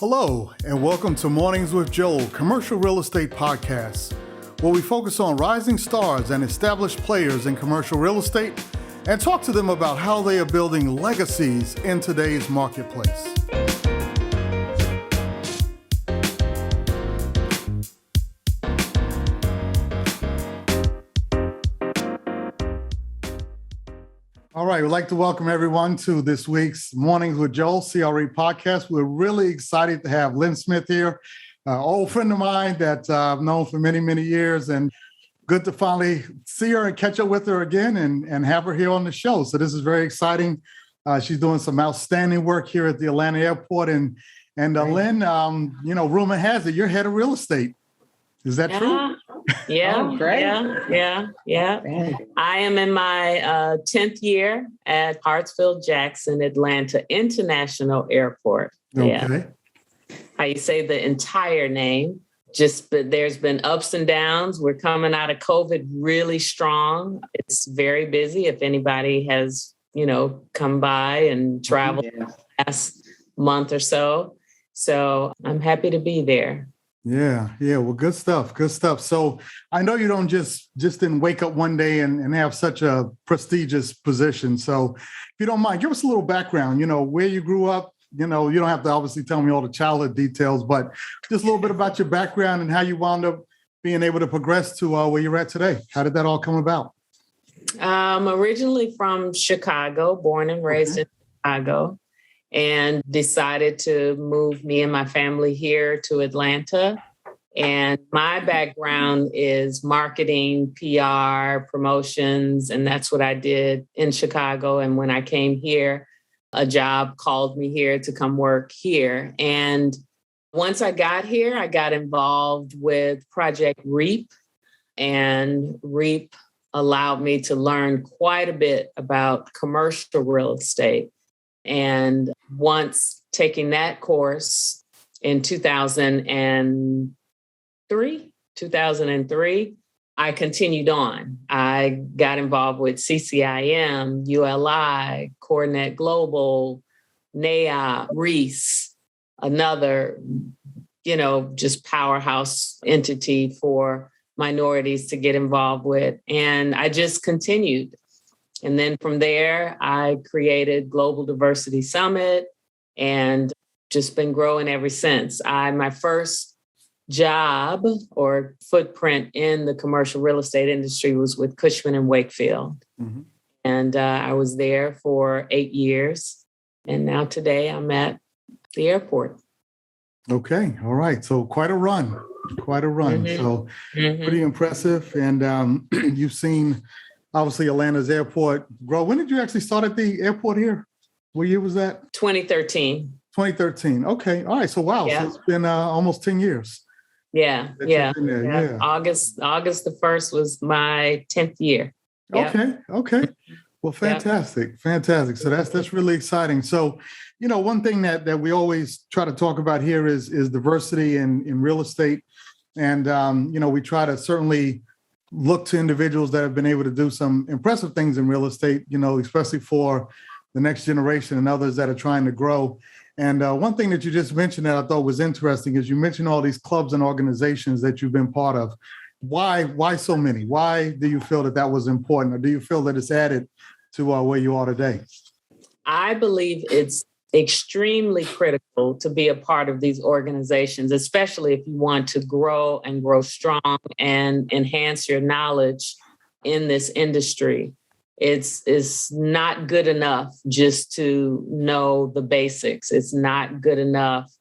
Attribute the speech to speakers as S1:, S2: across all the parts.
S1: Hello, and welcome to Mornings with Joel, commercial real estate podcast, where we focus on rising stars and established players in commercial real estate and talk to them about how they are building legacies in today's marketplace. All right, we'd like to welcome everyone to this week's Mornings with Joel, CRE podcast. We're really excited to have Lynn Smith here, an old friend of mine that I've known for many, many years, and good to finally see her and catch up with her again and have her here on the show. So this is very exciting. She's doing some outstanding work here at the Atlanta airport. And Lynn, rumor has it you're head of real estate. Is that true?
S2: Yeah, oh, great. Yeah. I am in my 10th year at Hartsfield-Jackson Atlanta International Airport.
S1: Okay.
S2: Yeah. How you say the entire name. But there's been ups and downs. We're coming out of COVID really strong. It's very busy. If anybody has, come by and traveled last month or so. So I'm happy to be there.
S1: Yeah. Well, good stuff. So I know you don't just didn't wake up one day and have such a prestigious position. So if you don't mind, give us a little background, where you grew up. You don't have to obviously tell me all the childhood details, but just a little bit about your background and how you wound up being able to progress to where you're at today. How did that all come about?
S2: I'm originally from Chicago, born and raised in Chicago, and decided to move me and my family here to Atlanta. And my background is marketing, PR, promotions, and that's what I did in Chicago. And when I came here, a job called me here to come work here. And once I got here, I got involved with Project REAP, and REAP allowed me to learn quite a bit about commercial real estate. And once taking that course in 2003, I continued on. I got involved with CCIM, ULI, Coronet Global, NAIA, Reese, another, just powerhouse entity for minorities to get involved with. And I just continued. And then from there, I created Global Diversity Summit and just been growing ever since. My first job or footprint in the commercial real estate industry was with Cushman & Wakefield. Mm-hmm. And I was there for 8 years. And now today I'm at the airport.
S1: Okay. All right. So quite a run. Mm-hmm. So pretty impressive. And you've seen, obviously, Atlanta's airport grow. When did you actually start at the airport here? What year was that?
S2: 2013.
S1: 2013. Okay. All right. So, wow. Yeah. So it's been almost 10 years.
S2: Yeah. August the 1st was my 10th year.
S1: Yep. Okay. Well, fantastic. Yep. Fantastic. So that's really exciting. So, one thing that we always try to talk about here is diversity in real estate. And, we try to certainly look to individuals that have been able to do some impressive things in real estate, especially for the next generation and others that are trying to grow. And one thing that you just mentioned that I thought was interesting is you mentioned all these clubs and organizations that you've been part of. Why so many? Why do you feel that was important? Or do you feel that it's added to where you are today?
S2: I believe it's extremely critical to be a part of these organizations, especially if you want to grow and grow strong and enhance your knowledge in this industry. It's not good enough just to know the basics. It's not good enough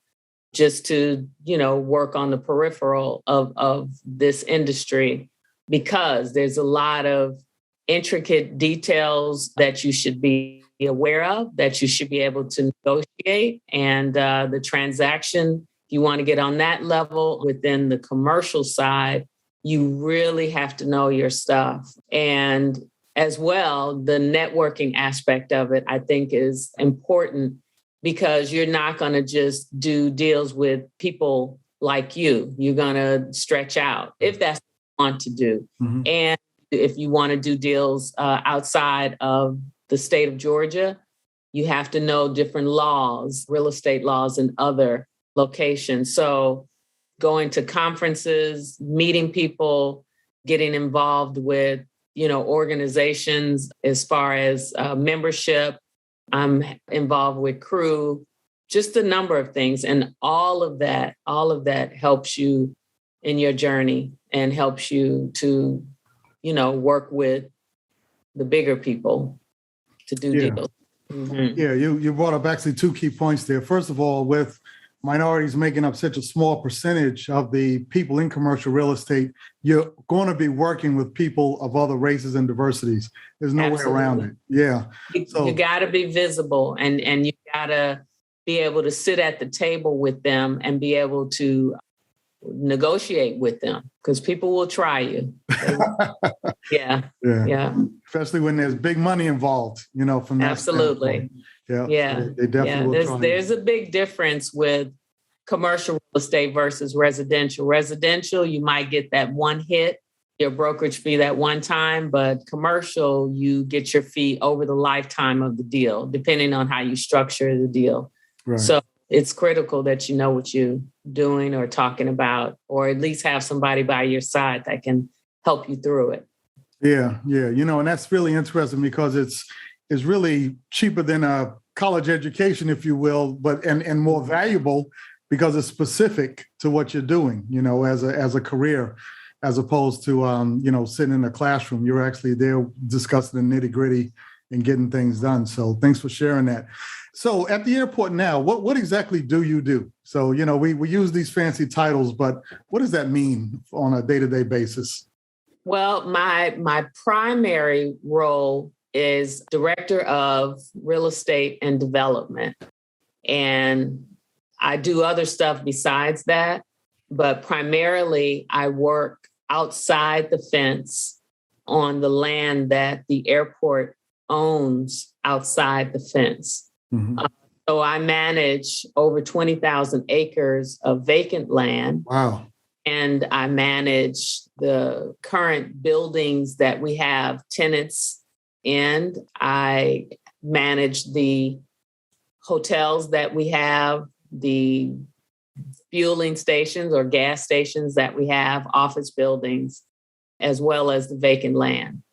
S2: just to, work on the peripheral of this industry, because there's a lot of intricate details that you should be aware of, that you should be able to negotiate. And the transaction, if you want to get on that level within the commercial side, you really have to know your stuff. And as well, the networking aspect of it, I think, is important, because you're not going to just do deals with people like you. You're going to stretch out if that's what you want to do. Mm-hmm. And if you want to do deals outside of the state of Georgia, you have to know different laws, real estate laws, and other location. So going to conferences, meeting people, getting involved with, organizations as far as membership. I'm involved with crew, just a number of things. And all of that helps you in your journey and helps you to, work with the bigger people to do deals. Mm-hmm.
S1: Yeah, you brought up actually two key points there. First of all, with minorities making up such a small percentage of the people in commercial real estate, you're going to be working with people of other races and diversities. There's no way around it. Yeah.
S2: You got to be visible and you got to be able to sit at the table with them and be able to negotiate with them because people will try you. Yeah.
S1: Especially when there's big money involved, from that
S2: Absolutely.
S1: Standpoint.
S2: Yeah.
S1: So they definitely will try
S2: there's a big difference with commercial real estate versus residential. Residential, you might get that one hit, your brokerage fee that one time, but commercial, you get your fee over the lifetime of the deal, depending on how you structure the deal.
S1: Right.
S2: So it's critical that you know what you're doing or talking about, or at least have somebody by your side that can help you through it.
S1: Yeah. And that's really interesting because it's really cheaper than a college education, if you will, but and more valuable because it's specific to what you're doing, as a career, as opposed to sitting in a classroom. You're actually there discussing the nitty-gritty and getting things done. So thanks for sharing that. So at the airport now, what exactly do you do? So, we use these fancy titles, but what does that mean on a day-to-day basis?
S2: Well, my primary role is director of real estate and development. And I do other stuff besides that, but primarily I work outside the fence on the land that the airport owns outside the fence. Mm-hmm. So I manage over 20,000 acres of vacant land.
S1: Wow.
S2: And I manage the current buildings that we have tenants in. I manage the hotels that we have, the fueling stations or gas stations that we have, office buildings, as well as the vacant land.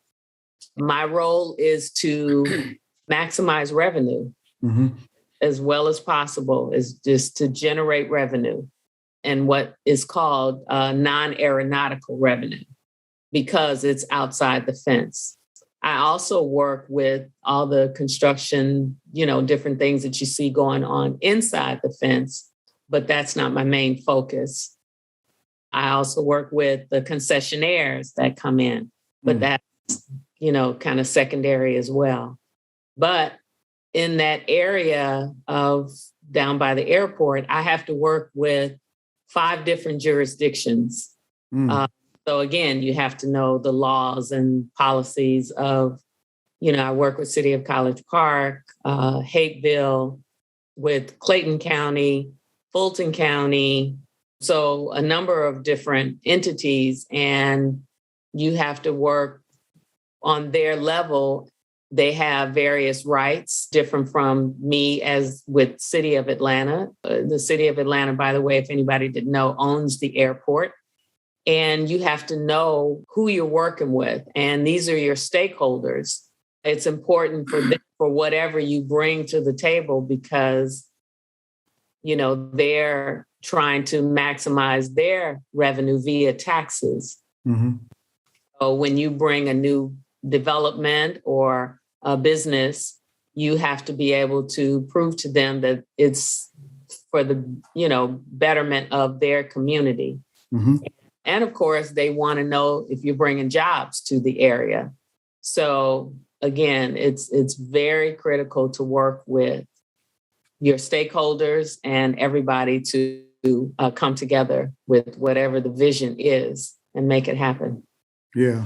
S2: My role is to maximize revenue as well as possible, is just to generate revenue and what is called non-aeronautical revenue because it's outside the fence. I also work with all the construction, different things that you see going on inside the fence, but that's not my main focus. I also work with the concessionaires that come in, but that's, kind of secondary as well. But in that area of down by the airport, I have to work with 5 different jurisdictions. So again, you have to know the laws and policies of, I work with City of College Park, Hapeville, with Clayton County, Fulton County. So a number of different entities, and you have to work on their level. They have various rights, different from me as with City of Atlanta. The City of Atlanta, by the way, if anybody didn't know, owns the airport. And you have to know who you're working with. And these are your stakeholders. It's important for them, for whatever you bring to the table because, they're trying to maximize their revenue via taxes. So when you bring a new development or a business, you have to be able to prove to them that it's for the, betterment of their community. And of course, they want to know if you're bringing jobs to the area. So again, it's very critical to work with your stakeholders and everybody to come together with whatever the vision is and make it happen.
S1: Yeah.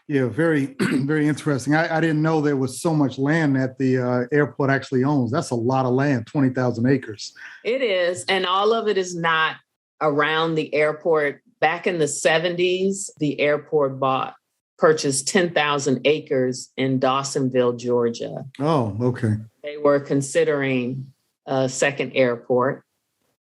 S1: Very, very interesting. I didn't know there was so much land that the airport actually owns. That's a lot of land, 20,000 acres.
S2: It is. And all of it is not around the airport. Back in the 70s, the airport purchased 10,000 acres in Dawsonville, Georgia.
S1: Oh, okay.
S2: They were considering a second airport.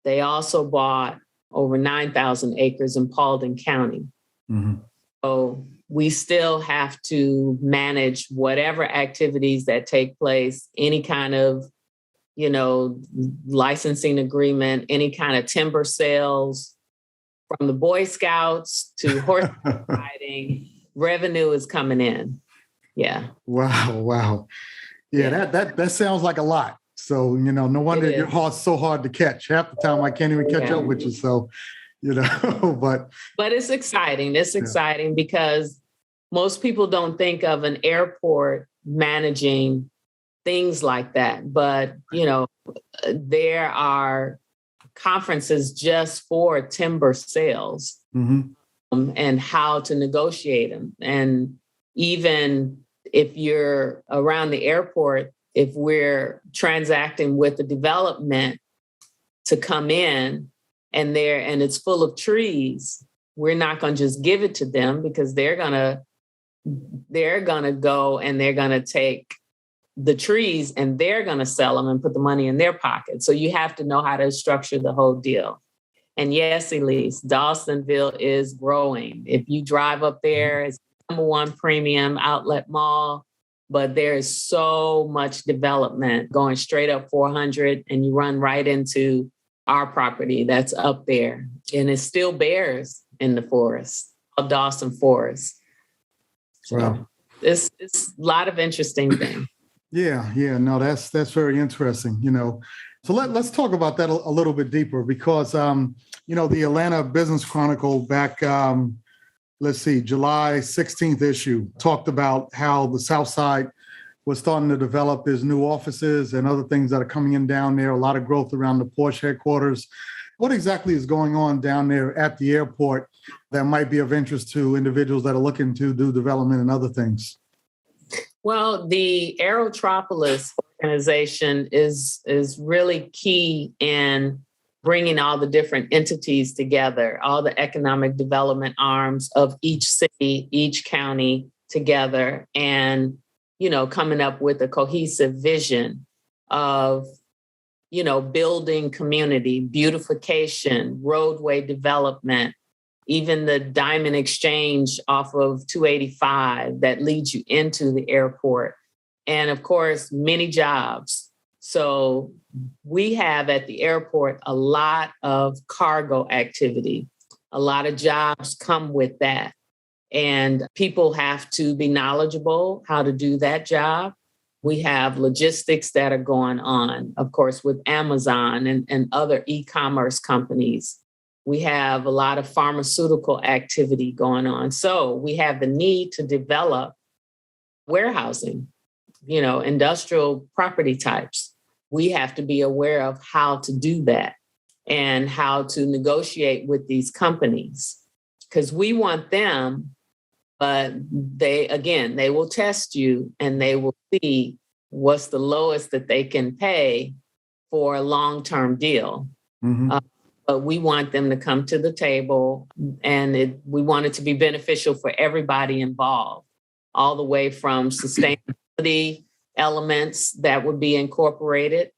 S2: They also bought over 9,000 acres in Paulding County.
S1: Mm-hmm.
S2: So we still have to manage whatever activities that take place, any kind of, licensing agreement, any kind of timber sales, from the Boy Scouts to horse riding, revenue is coming in. Yeah.
S1: Wow. Yeah, that sounds like a lot. So, no wonder your heart's so hard to catch. Half the time I can't even catch up with you. So, but
S2: it's exciting. It's exciting because most people don't think of an airport managing things like that. But, there are conferences just for timber sales, and how to negotiate them. And even if you're around the airport, if we're transacting with the development to come in and it's full of trees, we're not going to just give it to them, because they're going to go and they're going to take the trees and they're going to sell them and put the money in their pocket. So you have to know how to structure the whole deal. And yes, Elise, Dawsonville is growing. If you drive up there, it's number one premium outlet mall, but there is so much development going straight up 400, and you run right into our property that's up there. And it's still bears in the forest, Dawson Forest. So
S1: wow.
S2: It's a lot of interesting things.
S1: Yeah. No, that's very interesting, So let's talk about that a little bit deeper, because, the Atlanta Business Chronicle back, July 16th issue talked about how the South Side was starting to develop. There's new offices and other things that are coming in down there, a lot of growth around the Porsche headquarters. What exactly is going on down there at the airport that might be of interest to individuals that are looking to do development and other things?
S2: Well, the Aerotropolis organization is really key in bringing all the different entities together, all the economic development arms of each city, each county together, and, coming up with a cohesive vision of, building community, beautification, roadway development, even the Diamond Exchange off of 285 that leads you into the airport. And of course, many jobs. So we have at the airport a lot of cargo activity. A lot of jobs come with that. And people have to be knowledgeable how to do that job. We have logistics that are going on, of course, with Amazon and other e-commerce companies. We have a lot of pharmaceutical activity going on. So we have the need to develop warehousing, industrial property types. We have to be aware of how to do that and how to negotiate with these companies, because we want them, but they will test you and they will see what's the lowest that they can pay for a long-term deal. But we want them to come to the table, and we want it to be beneficial for everybody involved, all the way from sustainability elements that would be incorporated,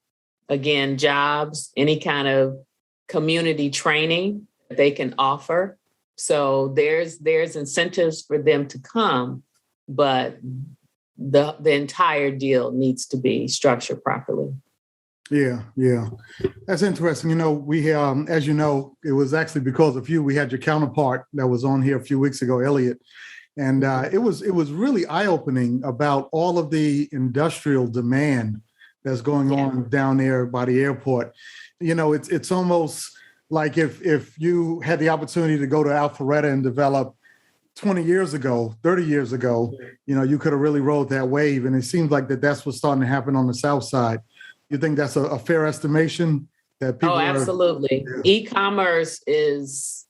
S2: again, jobs, any kind of community training that they can offer. So there's incentives for them to come, but the entire deal needs to be structured properly.
S1: Yeah. That's interesting. We, as you know, it was actually because of you, we had your counterpart that was on here a few weeks ago, Elliot. And it was really eye-opening about all of the industrial demand that's going on down there by the airport. It's almost like if you had the opportunity to go to Alpharetta and develop 20 years ago, 30 years ago, you could have really rode that wave. And it seems like that's what's starting to happen on the South Side. You think that's a fair estimation? That people
S2: absolutely. E-commerce is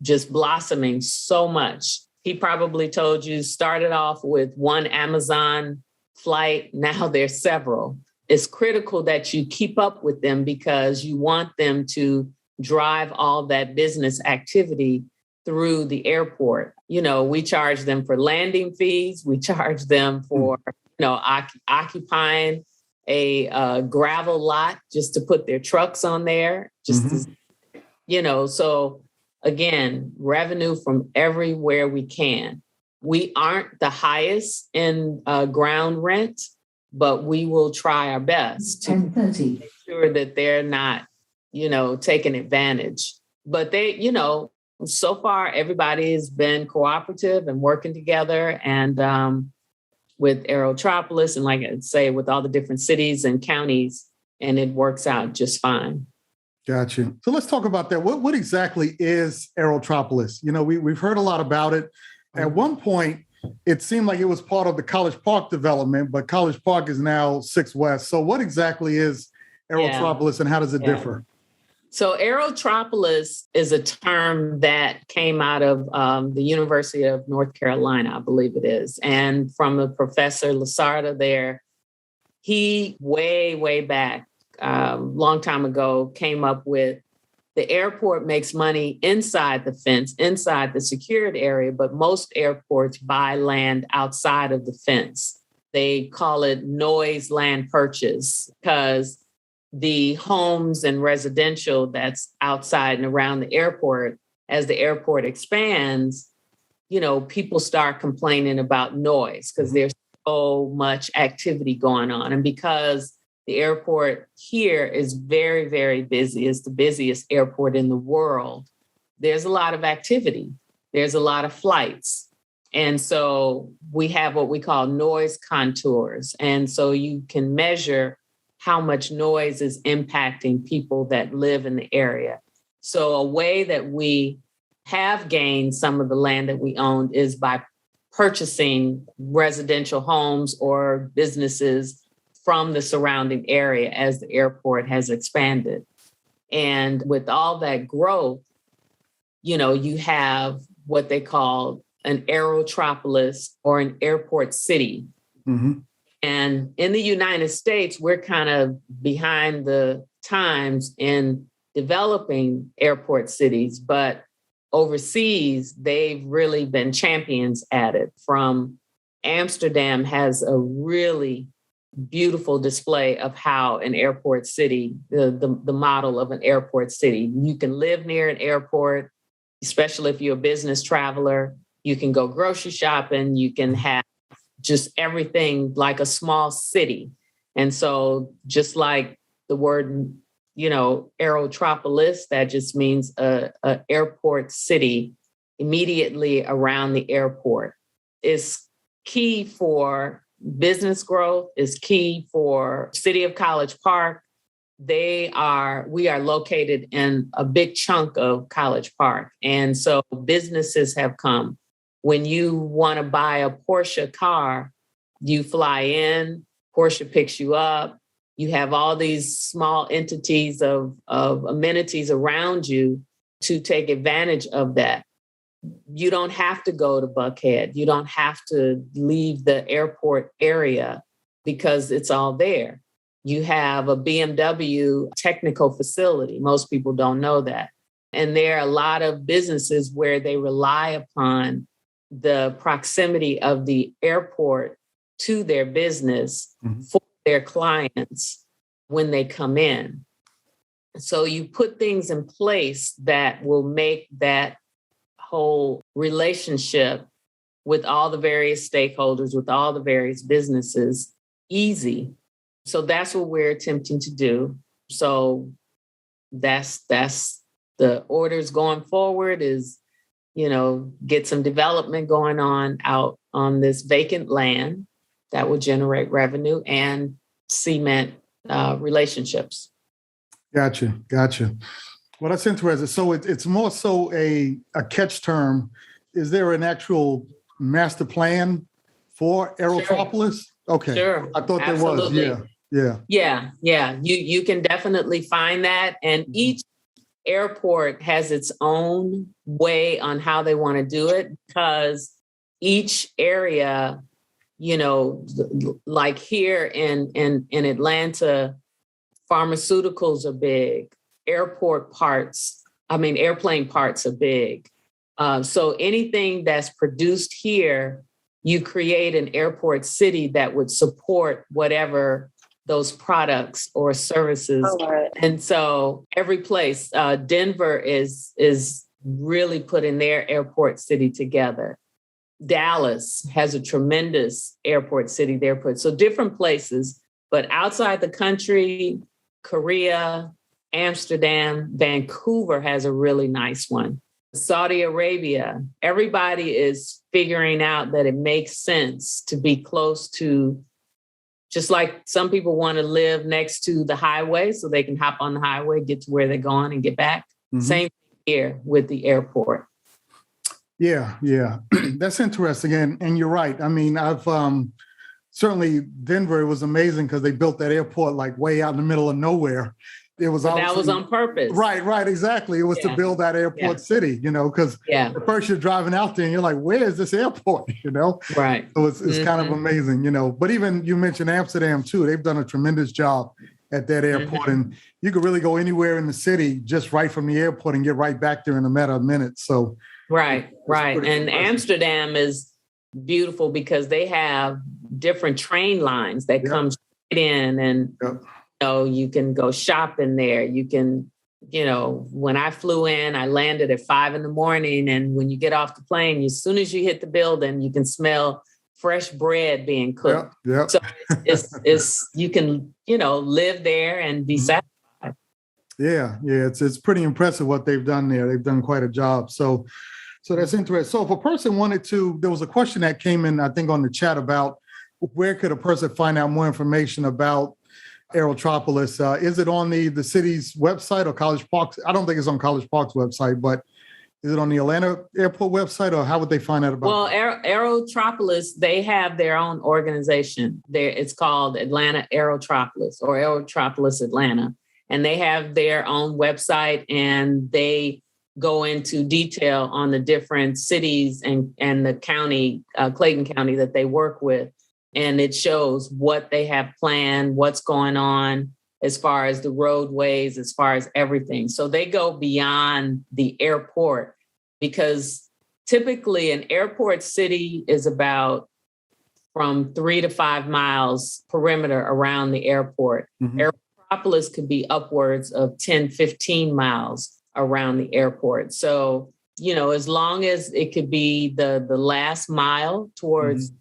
S2: just blossoming so much. He probably told you, started off with one Amazon flight. Now there's several. It's critical that you keep up with them, because you want them to drive all that business activity through the airport. We charge them for landing fees. We charge them for, occupying a gravel lot just to put their trucks on there, so again, revenue from everywhere we can. We aren't the highest in ground rent, but we will try our best to make sure that they're not, taking advantage. But so far, everybody has been cooperative and working together. And with Aerotropolis, and like I say, with all the different cities and counties, and it works out just fine.
S1: Gotcha. So let's talk about that. What exactly is Aerotropolis? We've heard a lot about it. At one point, it seemed like it was part of the College Park development, but College Park is now 6 West. So what exactly is Aerotropolis and how does it differ?
S2: So Aerotropolis is a term that came out of the University of North Carolina, I believe it is. And from the professor Lasarda there, he way back, long time ago, came up with the airport makes money inside the fence, inside the secured area, but most airports buy land outside of the fence. They call it noise land purchase because the homes and residential that's outside and around the airport, as the airport expands, people start complaining about noise because there's so much activity going on. And because the airport here is very, very busy, it's the busiest airport in the world, there's a lot of activity. There's a lot of flights. And so we have what we call noise contours. And so you can measure how much noise is impacting people that live in the area. So a way that we have gained some of the land that we owned is by purchasing residential homes or businesses from the surrounding area as the airport has expanded. And with all that growth, you have what they call an Aerotropolis or an airport city. Mm-hmm. And in the United States, we're kind of behind the times in developing airport cities, but overseas, they've really been champions at it. From Amsterdam has a really beautiful display of how an airport city, the model of an airport city. You can live near an airport, especially if you're a business traveler. You can go grocery shopping. You can have just everything like a small city. And so just like the word, Aerotropolis, that just means a airport city immediately around the airport, is key for business growth, is key for City of College Park. We are located in a big chunk of College Park. And so businesses have come. When you want to buy a Porsche car, you fly in, Porsche picks you up. You have all these small entities of amenities around you to take advantage of that. You don't have to go to Buckhead. You don't have to leave the airport area because it's all there. You have a BMW technical facility. Most people don't know that. And there are a lot of businesses where they rely upon the proximity of the airport to their business for their clients when they come in. So you put things in place that will make that whole relationship with all the various stakeholders, with all the various businesses, easy. So that's what we're attempting to do. So that's the orders going forward is, get some development going on out on this vacant land that will generate revenue and cement relationships.
S1: Gotcha. Well, that's interesting. So it's more so a catch term. Is there an actual master plan for Aerotropolis? Sure. Okay.
S2: Sure.
S1: I thought Absolutely. There was.
S2: Yeah. You can definitely find that. And each airport has its own way on how they want to do it, because each area, like here in Atlanta, pharmaceuticals are big, airplane parts are big. So anything that's produced here, you create an airport city that would support whatever those products or services.
S3: All right.
S2: And so every place, Denver is really putting their airport city together. Dallas has a tremendous airport city there. So different places, but outside the country, Korea, Amsterdam, Vancouver has a really nice one. Saudi Arabia, everybody is figuring out that it makes sense to be close to, just like some people want to live next to the highway so they can hop on the highway, get to where they're going and get back. Mm-hmm. Same thing here with the airport.
S1: Yeah. That's interesting. And you're right. I mean, I've certainly Denver was amazing because they built that airport like way out in the middle of nowhere. It was
S2: that was on purpose.
S1: Right, exactly. It was to build that airport city, because at first you're driving out there and you're like, where is this airport?
S2: Right.
S1: So it's kind of amazing, But even you mentioned Amsterdam too. They've done a tremendous job at that airport. And you could really go anywhere in the city just right from the airport and get right back there in a matter of minutes. So
S2: Right. And Amsterdam is beautiful because they have different train lines that come straight in and you can go shopping there. You can, when I flew in, I landed at 5 a.m. and when you get off the plane, as soon as you hit the building, you can smell fresh bread being cooked.
S1: Yep.
S2: So it's you can, live there and be satisfied.
S1: Yeah. It's pretty impressive what they've done there. They've done quite a job. So that's interesting. So if a person wanted to, there was a question that came in, I think, on the chat about where could a person find out more information about Aerotropolis? Is it on the city's website or College Park's? I don't think it's on College Park's website, but is it on the Atlanta Airport website, or how would they find out about it?
S2: Well, Aerotropolis, they have their own organization. It's called Atlanta Aerotropolis or Aerotropolis Atlanta. And they have their own website, and they go into detail on the different cities and the county, Clayton County, that they work with. And it shows what they have planned, what's going on as far as the roadways, as far as everything. So they go beyond the airport, because typically an airport city is about from 3 to 5 miles perimeter around the airport. Mm-hmm. Aerotropolis could be upwards of 10, 15 miles around the airport. So, as long as it could be the last mile towards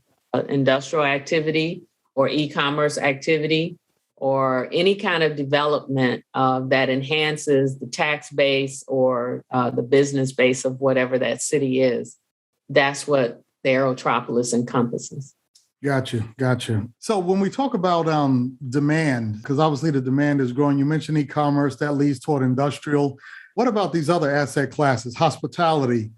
S2: industrial activity or e-commerce activity or any kind of development that enhances the tax base or the business base of whatever that city is, that's what the Aerotropolis encompasses.
S1: Gotcha. So when we talk about demand, because obviously the demand is growing, you mentioned e-commerce, that leads toward industrial. What about these other asset classes, hospitality,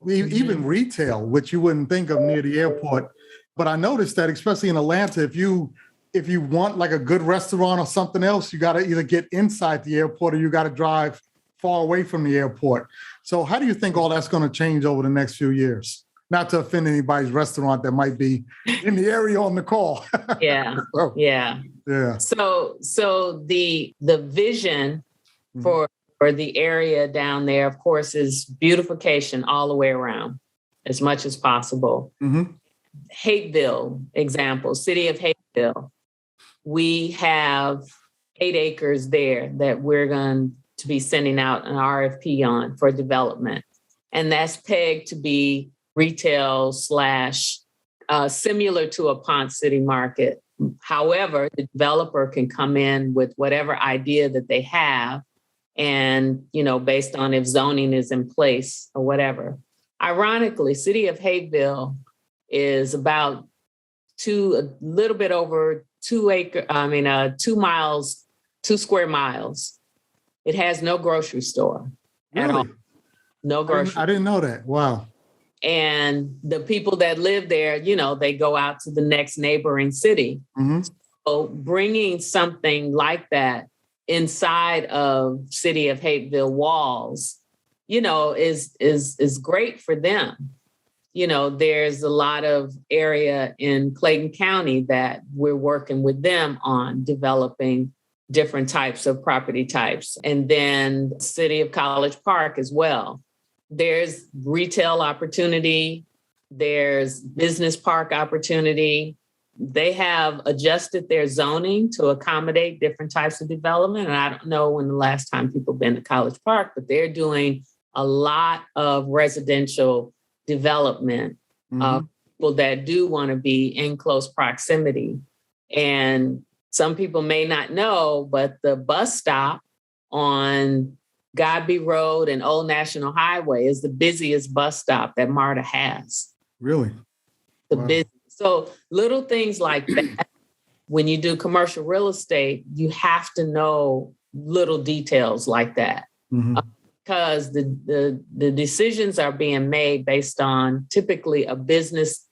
S1: even retail, which you wouldn't think of near the airport? But I noticed that, especially in Atlanta, if you want like a good restaurant or something else, you got to either get inside the airport or you got to drive far away from the airport. So how do you think all that's going to change over the next few years? Not to offend anybody's restaurant that might be in the area on the call.
S2: Yeah. So the vision for the area down there, of course, is beautification all the way around as much as possible. Mm-hmm. Hapeville, example, city of Hapeville. We have 8 acres there that we're going to be sending out an RFP on for development. And that's pegged to be retail / similar to a Ponce City market. However, the developer can come in with whatever idea that they have and, based on if zoning is in place or whatever. Ironically, city of Hapeville is about a little bit over 2 miles, 2 square miles. It has no grocery store at all. No grocery.
S1: I didn't know that. Wow.
S2: And the people that live there, they go out to the next neighboring city. Mm-hmm. So bringing something like that inside of city of Hapeville walls, is great for them. There's a lot of area in Clayton County that we're working with them on developing different types of property types. And then city of College Park as well. There's retail opportunity. There's business park opportunity. they have adjusted their zoning to accommodate different types of development. And I don't know when the last time people been to College Park, but they're doing a lot of residential development of people that do want to be in close proximity. And some people may not know, but the bus stop on Godby Road and Old National Highway is the busiest bus stop that MARTA has.
S1: Really?
S2: Wow. So little things like that, when you do commercial real estate, you have to know little details like that. Because the decisions are being made based on typically a business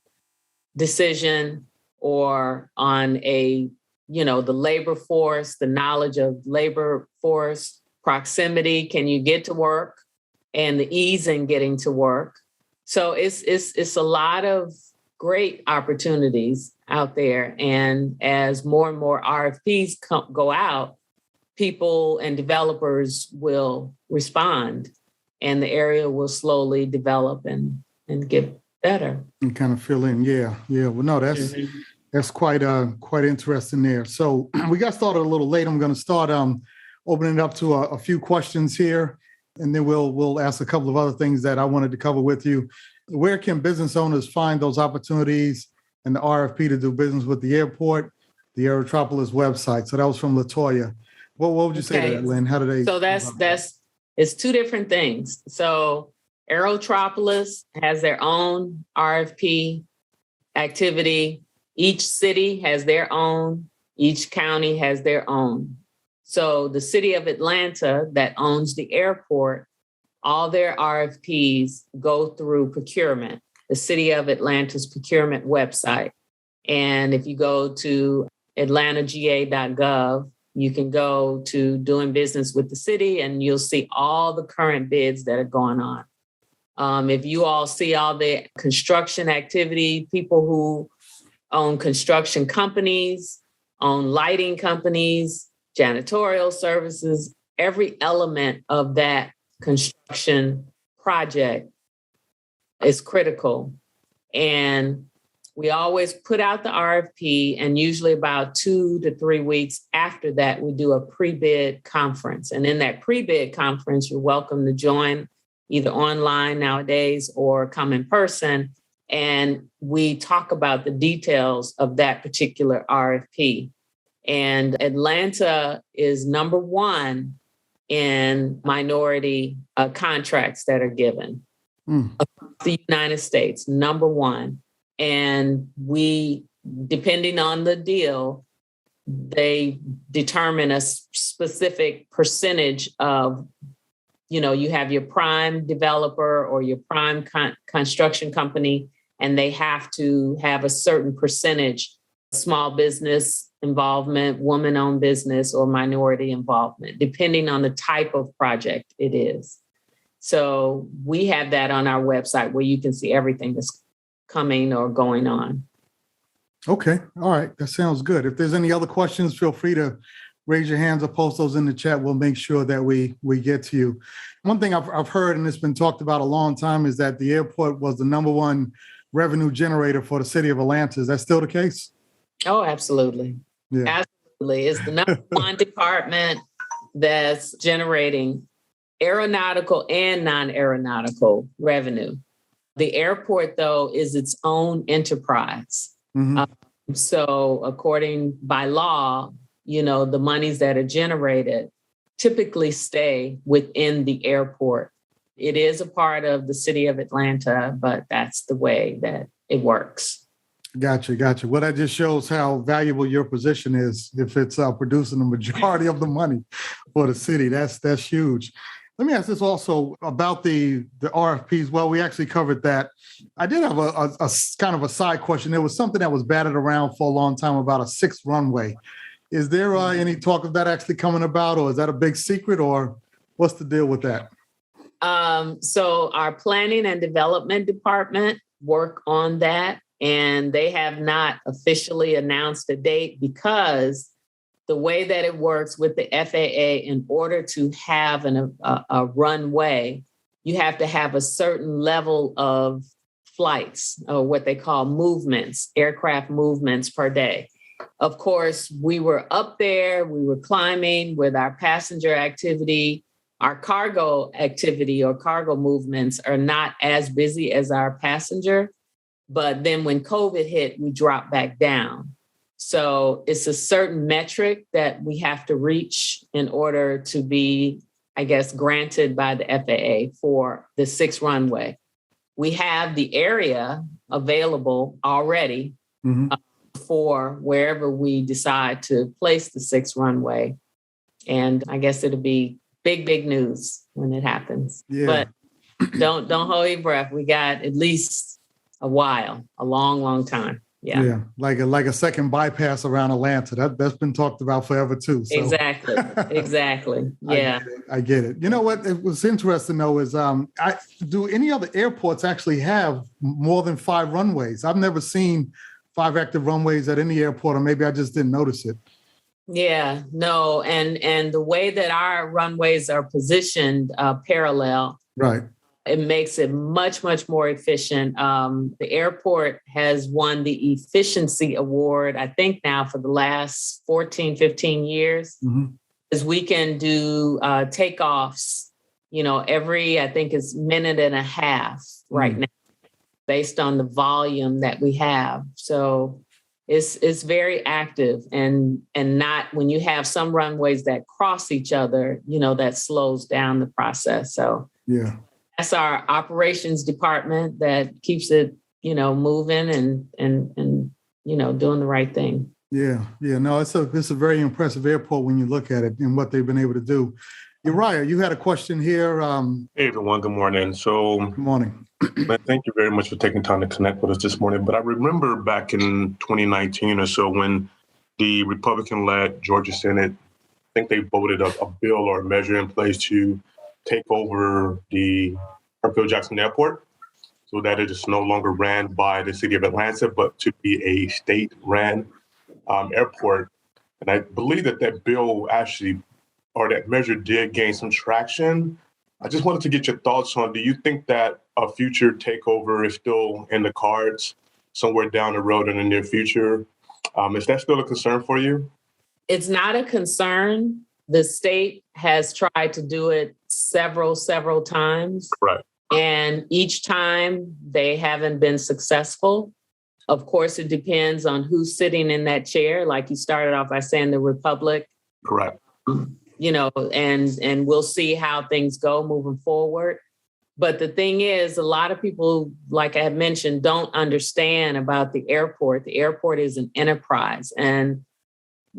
S2: decision or on the labor force, the knowledge of labor force, proximity, can you get to work, and the ease in getting to work. So it's a lot of great opportunities out there. And as more and more RFPs go out, people and developers will respond and the area will slowly develop and get better.
S1: And kind of fill in. Yeah. Well, no, that's quite interesting there. So we got started a little late. I'm going to start opening it up to a few questions here, and then we'll ask a couple of other things that I wanted to cover with you. Where can business owners find those opportunities and the RFP to do business with the airport, the Aerotropolis website? So that was from LaToya. What would you say to that, Lynn? How do they?
S2: So it's two different things. So Aerotropolis has their own RFP activity. Each city has their own. Each county has their own. So the city of Atlanta that owns the airport, all their RFPs go through procurement, the City of Atlanta's procurement website. And if you go to atlantaga.gov, you can go to doing business with the city and you'll see all the current bids that are going on. If you all see all the construction activity, people who own construction companies, own lighting companies, janitorial services, every element of that construction project is critical. And we always put out the RFP, and usually about 2 to 3 weeks after that, we do a pre-bid conference. And in that pre-bid conference, you're welcome to join either online nowadays or come in person. And we talk about the details of that particular RFP. And Atlanta is number one in minority contracts that are given across the United States, number one. And we, depending on the deal, they determine a specific percentage of, you have your prime developer or your prime construction company, and they have to have a certain percentage, small business involvement, woman-owned business, or minority involvement, depending on the type of project it is. So we have that on our website where you can see everything that's coming or going on.
S1: Okay. All right. That sounds good. If there's any other questions, feel free to raise your hands or post those in the chat. We'll make sure that we get to you. One thing I've heard, and it's been talked about a long time, is that the airport was the number one revenue generator for the city of Atlanta. Is that still the case?
S2: Oh, absolutely. Yeah. Absolutely. It's the number one department that's generating aeronautical and non-aeronautical revenue. The airport, though, is its own enterprise. So according by law, the monies that are generated typically stay within the airport. It is a part of the city of Atlanta, but that's the way that it works.
S1: Gotcha. Well, that just shows how valuable your position is if it's producing the majority of the money for the city. That's huge. Let me ask this also about the RFPs. Well, we actually covered that. I did have a kind of a side question. There was something that was batted around for a long time about a 6th runway. Is there any talk of that actually coming about, or is that a big secret, or what's the deal with that?
S2: So our planning and development department work on that, and they have not officially announced a date because the way that it works with the FAA, in order to have a runway, you have to have a certain level of flights, or what they call movements, aircraft movements per day. Of course, we were up there, we were climbing with our passenger activity. Our cargo activity or cargo movements are not as busy as our passenger. But then when COVID hit, we dropped back down. So it's a certain metric that we have to reach in order to be, I guess, granted by the FAA for the 6th runway. We have the area available already for wherever we decide to place the 6th runway. And I guess it'll be big news when it happens.
S1: Yeah.
S2: But don't hold your breath. We got at least a while, a long time. Yeah.
S1: Like a second bypass around Atlanta. That's been talked about forever too. So.
S2: Exactly. Yeah.
S1: I get it. You know what? It was interesting though is do any other airports actually have more than 5 runways? I've never seen 5 active runways at any airport, or maybe I just didn't notice it.
S2: Yeah, no. And the way that our runways are positioned parallel,
S1: right,
S2: it makes it much more efficient. The airport has won the efficiency award, I think now for the last 14, 15 years, because we can do takeoffs, every, I think it's minute and a half right now, based on the volume that we have. So it's very active and not when you have some runways that cross each other, that slows down the process. So
S1: yeah.
S2: That's our operations department that keeps it, moving and doing the right thing.
S1: Yeah. No, it's a very impressive airport when you look at it and what they've been able to do. Uriah, you had a question here.
S3: Hey, everyone. Good morning.
S1: Good morning.
S3: Thank you very much for taking time to connect with us this morning. But I remember back in 2019 or so when the Republican-led Georgia Senate, I think they voted a bill or a measure in place to take over the Hartsfield-Jackson Airport so that it is no longer ran by the city of Atlanta, but to be a state-ran airport. And I believe that bill actually, or that measure did gain some traction. I just wanted to get your thoughts on, do you think that a future takeover is still in the cards somewhere down the road in the near future? Is that still a concern for you?
S2: It's not a concern. The state has tried to do it several times.
S3: Right.
S2: And each time they haven't been successful. Of course, it depends on who's sitting in that chair. Like you started off by saying the Republic.
S3: Correct.
S2: And we'll see how things go moving forward. But the thing is, a lot of people, like I had mentioned, don't understand about the airport. The airport is an enterprise. And,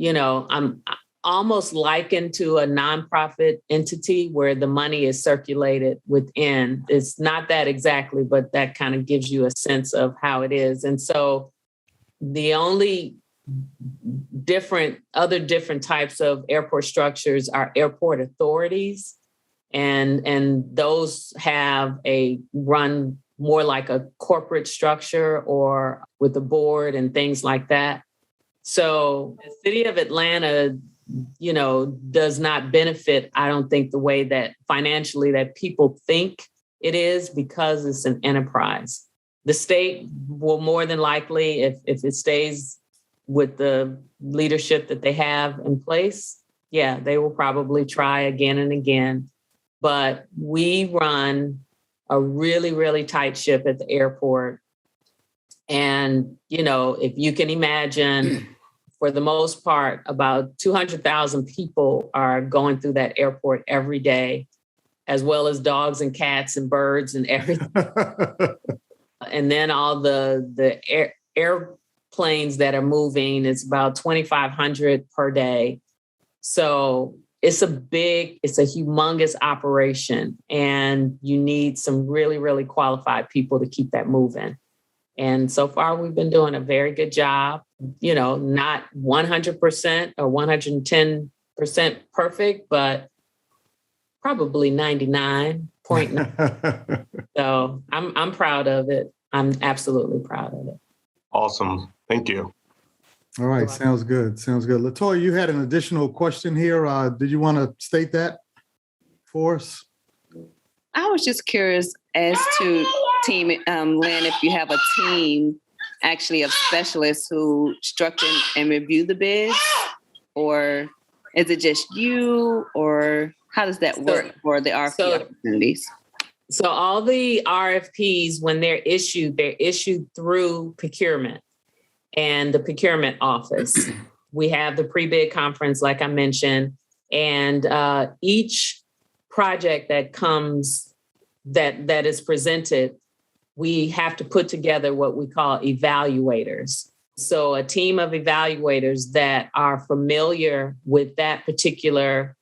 S2: I'm almost likened to a nonprofit entity where the money is circulated within. It's not that exactly, but that kind of gives you a sense of how it is. And so the only other different types of airport structures are airport authorities. And those have run more like a corporate structure or with a board and things like that. So the city of Atlanta, does not benefit, I don't think, the way that financially that people think it is, because it's an enterprise. The state will more than likely, if it stays with the leadership that they have in place, they will probably try again and again. But we run a really tight ship at the airport. And, if you can imagine, for the most part, about 200,000 people are going through that airport every day, as well as dogs and cats and birds and everything. And then all the airplanes that are moving, it's about 2,500 per day. So it's a humongous operation, and you need some really qualified people to keep that moving. And so far, we've been doing a very good job, not 100% or 110% perfect, but probably 99.9. So I'm proud of it. I'm absolutely proud of it.
S3: Awesome. Thank you.
S1: All right. Sounds good. LaToya, you had an additional question here. Did you want to state that for us?
S4: I was just curious as to team, Lynn, if you have a team actually of specialists who structure and review the bids, or is it just you, or how does that work for the RFP opportunities?
S2: So all the RFPs, when they're issued through procurement and the procurement office. We have the pre-bid conference, like I mentioned, and each project that comes that is presented, we have to put together what we call evaluators. So a team of evaluators that are familiar with that particular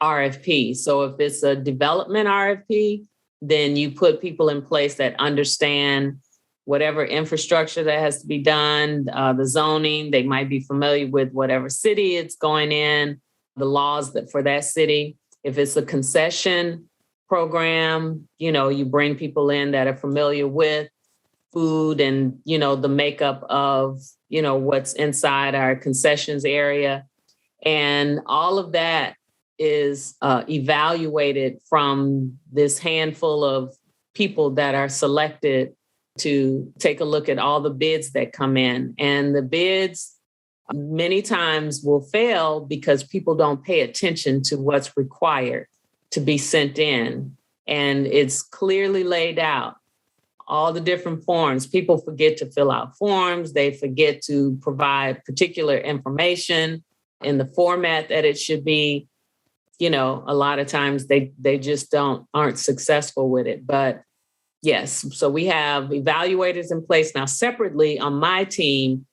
S2: RFP. So if it's a development RFP, then you put people in place that understand whatever infrastructure that has to be done, the zoning, they might be familiar with whatever city it's going in, the laws that for that city. If it's a concession program, you bring people in that are familiar with food and, the makeup of, what's inside our concessions area. And all of that is evaluated from this handful of people that are selected to take a look at all the bids that come in. And the bids many times will fail because people don't pay attention to what's required to be sent in. And it's clearly laid out, all the different forms. People forget to fill out forms. They forget to provide particular information in the format that it should be. A lot of times they just aren't successful with it. But yes, so we have evaluators in place. Now, separately on my team,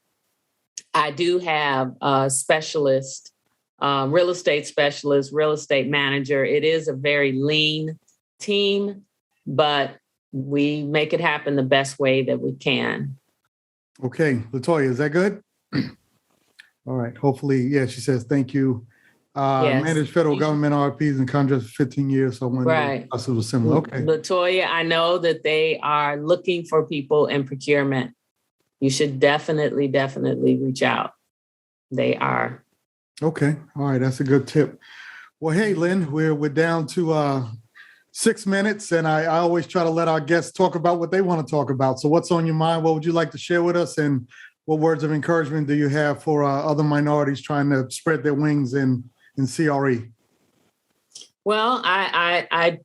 S2: I do have a specialist, real estate specialist, real estate manager. It is a very lean team, but we make it happen the best way that we can.
S1: Okay, LaToya, is that good? All right, hopefully, yeah, she says, thank you.
S2: Yes.
S1: Managed federal government RFPs and contracts for 15 years. So
S2: right.
S1: It was similar. Okay.
S2: LaToya, I know that they are looking for people in procurement. You should definitely reach out. They are. Okay.
S1: All right. That's a good tip. Well, hey, Lynn, we're down to 6 minutes, and I always try to let our guests talk about what they want to talk about. So what's on your mind? What would you like to share with us? And what words of encouragement do you have for other minorities trying to spread their wings in CRE?
S2: Well, I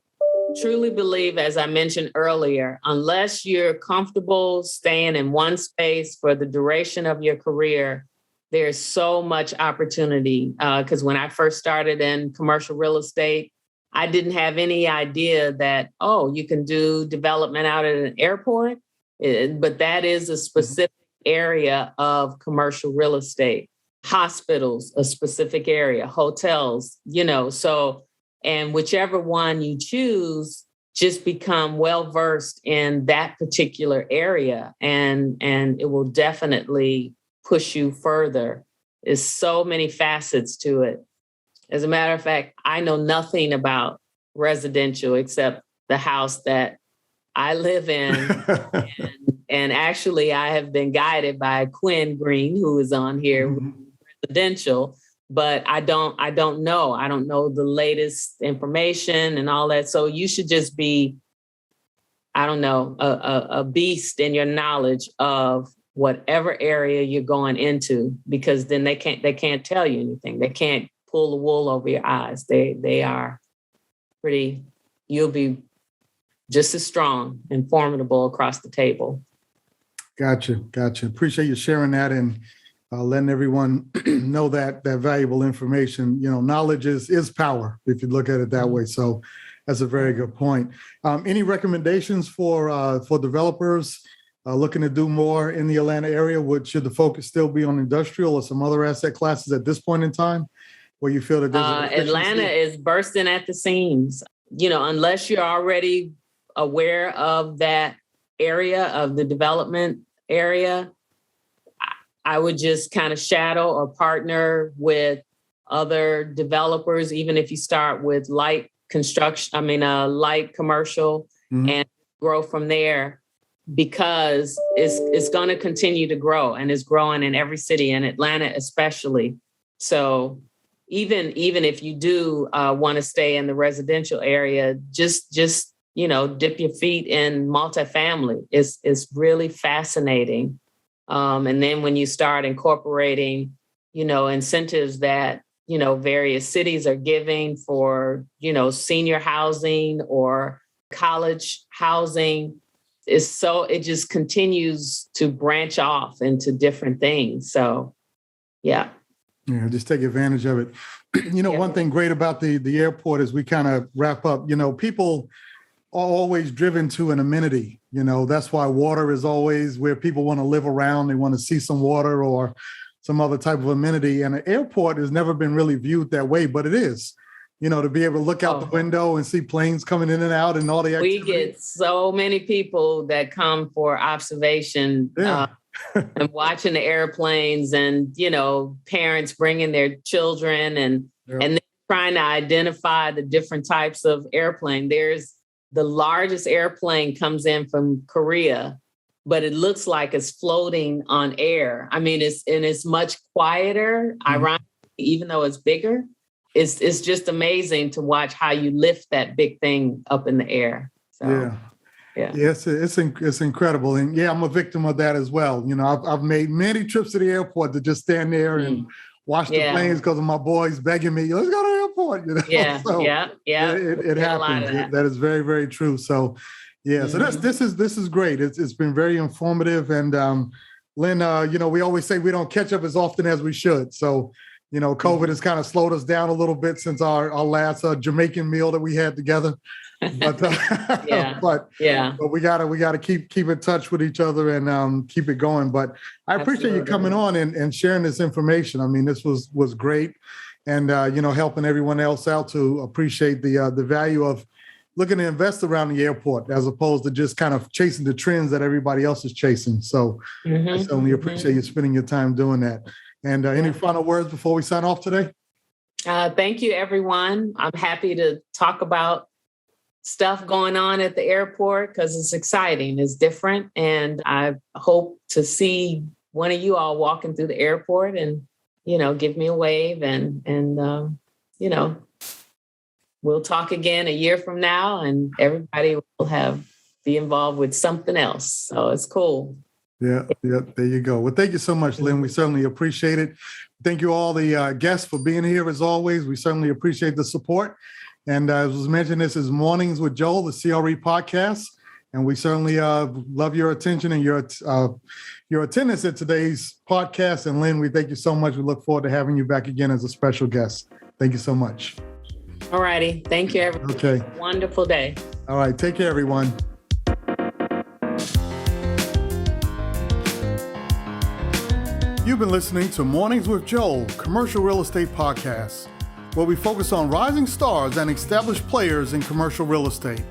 S2: truly believe, as I mentioned earlier, unless you're comfortable staying in one space for the duration of your career, there's so much opportunity. Because when I first started in commercial real estate, I didn't have any idea that, you can do development out at an airport. But that is a specific area of commercial real estate. Hospitals, a specific area, hotels, and whichever one you choose, just become well-versed in that particular area. And it will definitely push you further. There's so many facets to it. As a matter of fact, I know nothing about residential except the house that I live in. and actually, I have been guided by Quinn Green, who is on here, residential, but I don't know. I don't know the latest information and all that. So you should just be, a beast in your knowledge of whatever area you're going into, because then they can't tell you anything. They can't pull the wool over your eyes. They are pretty, you'll be just as strong and formidable across the table. Gotcha.
S1: Appreciate you sharing that and letting everyone know that valuable information. Knowledge is power, if you look at it that way. So that's a very good point. Any recommendations for developers looking to do more in the Atlanta area? Should the focus still be on industrial or some other asset classes at this point in time, where you feel that there's
S2: Atlanta is bursting at the seams? Unless you're already aware of that area, of the development area, I would just kind of shadow or partner with other developers, even if you start with light commercial, and grow from there, because it's going to continue to grow, and it's growing in every city, in Atlanta especially. So even if you do want to stay in the residential area, just dip your feet in multifamily. It's really fascinating. And then when you start incorporating, incentives that, various cities are giving for, senior housing or college housing, it just continues to branch off into different things. So, yeah.
S1: Yeah, just take advantage of it. One thing great about the airport is we kind of wrap up, people are always driven to an amenity. That's why water is always where people want to live around. They want to see some water or some other type of amenity. And an airport has never been really viewed that way, but it is. To be able to look out the window and see planes coming in and out and all the activity.
S2: We get so many people that come for observation and watching the airplanes and, parents bringing their children and then trying to identify the different types of airplane. There's the largest airplane comes in from Korea, but it looks like it's floating on air. I mean, it's much quieter, ironically, even though it's bigger. It's just amazing to watch how you lift that big thing up in the air. So, yeah,
S1: it's incredible. And I'm a victim of that as well. I've made many trips to the airport to just stand there and watch the planes because of my boys begging me, let's go to the airport.
S2: Yeah,
S1: so it happens. That is very, very true. So, so this is great. It's been very informative. And Lynn, we always say we don't catch up as often as we should. So, COVID has kind of slowed us down a little bit since our last Jamaican meal that we had together. But but we gotta keep in touch with each other and keep it going. But I appreciate you coming on and sharing this information. I mean, this was great, and helping everyone else out to appreciate the value of looking to invest around the airport as opposed to just kind of chasing the trends that everybody else is chasing. So I certainly appreciate you spending your time doing that. And any final words before we sign off today?
S2: Thank you, everyone. I'm happy to talk about stuff going on at the airport because it's exciting, it's different. And I hope to see one of you all walking through the airport and, give me a wave and we'll talk again a year from now and everybody will be involved with something else. So it's cool.
S1: Yeah, there you go. Well, thank you so much, Lynn. We certainly appreciate it. Thank you all the guests for being here as always. We certainly appreciate the support. And as was mentioned, this is Mornings with Joel, the CRE podcast. And we certainly love your attention and your attendance at today's podcast. And Lynn, we thank you so much. We look forward to having you back again as a special guest. Thank you so much.
S2: All righty. Thank you, everyone.
S1: Okay.
S2: Wonderful day.
S1: All right. Take care, everyone. You've been listening to Mornings with Joel, commercial real estate podcast, where we focus on rising stars and established players in commercial real estate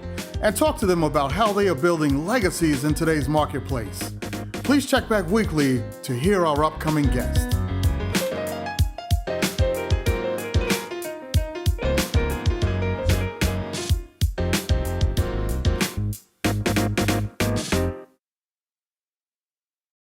S1: and talk to them about how they are building legacies in today's marketplace. Please check back weekly to hear our upcoming guests.